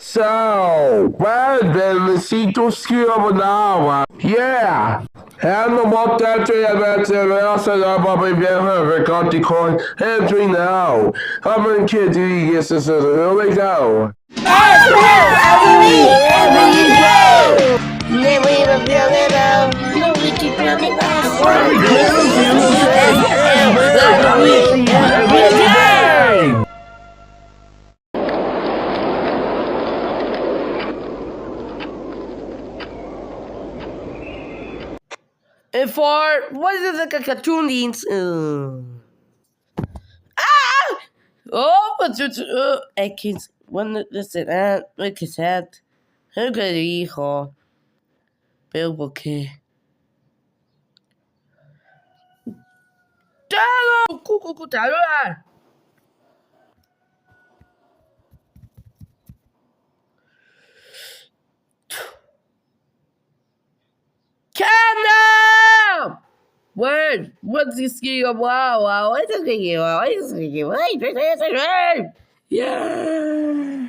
So, bene, si tu scriveva. Yeah! Hanno montato e avete verso la Bobby Bear, Conti Coin, entry now. How many kids do you get? Here we go. Every day. Never even feel it out. No, we keep running fast. Every day. And for what is it like a cartoon means? Oh, but I can't. Bueno, listen, like I said, yo que dijo, pero ¿por qué? ¡Talo! ¡Talo! Canada! Word! What's this ski of wow? What is it? What is it? Yeah!